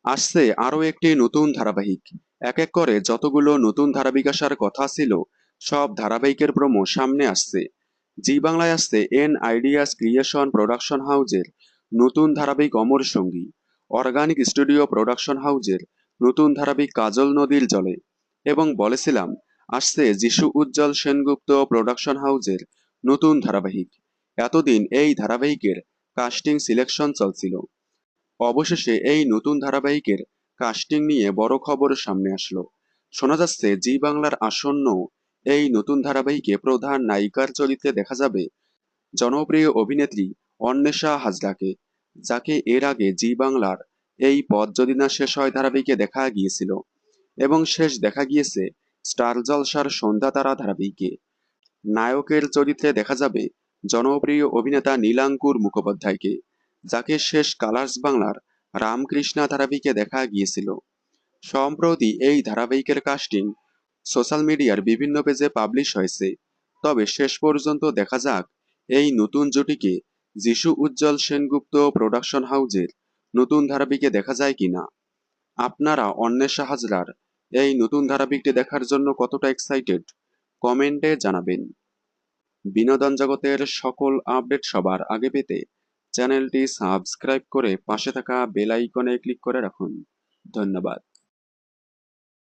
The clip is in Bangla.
আসছে আরো একটি নতুন ধারাবাহিক। এক এক করে যতগুলো নতুন ধারাবাহিক আসার কথা ছিল, সব ধারাবাহিকের প্রোমো সামনে আসছে। জি বাংলায় আসছে এন আইডিয়াস ক্রিয়েশন প্রোডাকশন হাউজের নতুন ধারাবাহিক অমর সঙ্গী, অর্গানিক স্টুডিও প্রোডাকশন হাউজের নতুন ধারাবাহিক কাজল নদীর জলে, এবং বলেছিলাম আসছে যিশু উজ্জ্বল সেনগুপ্ত প্রোডাকশন হাউজের নতুন ধারাবাহিক। এতদিন এই ধারাবাহিকের কাস্টিং সিলেকশন চলছিল। অবশেষে এই নতুন ধারাবাহিকের কাস্টিং নিয়ে বড় খবর সামনে আসলো। শোনা যাচ্ছে জি বাংলার আসন্ন এই নতুন ধারাবাহিকে প্রধান নায়িকার চরিত্রে দেখা যাবে জনপ্রিয় অভিনেত্রী অন্বেষা হাজরাকে, যাকে এর আগে জি বাংলার এই পথ যদি না শেষ হয় ধারাবাহিকে দেখা গিয়েছিল, এবং শেষ দেখা গিয়েছে স্টার জলসার সন্ধ্যা তারা ধারাবাহিকে। নায়কের চরিত্রে দেখা যাবে জনপ্রিয় অভিনেতা নীলাঙ্কুর মুখোপাধ্যায়কে, যাকে শেষ কালার্স বাংলার রামকৃষ্ণা ধারাবাহিকে দেখা গিয়েছিল। সম্প্রতি এই ধারাবাহিকের কাস্টিং সোশ্যাল মিডিয়ার বিভিন্ন পেজে পাবলিশ হয়েছে। তবে শেষ পর্যন্ত দেখা যাক এই নতুন জুটিকে যিশু উজ্জ্বল সেনগুপ্ত প্রোডাকশন হাউজের নতুন ধারাবাহিকে দেখা যায় কিনা। আপনারা অন্বেষা হাজরার এই নতুন ধারাবাহিকটি দেখার জন্য কতটা এক্সাইটেড, কমেন্টে জানাবেন। বিনোদন জগতের সকল আপডেট সবার আগে পেতে চ্যানেলটি সাবস্ক্রাইব করে পাশে থাকা বেল আইকনে ক্লিক করে রাখুন। ধন্যবাদ।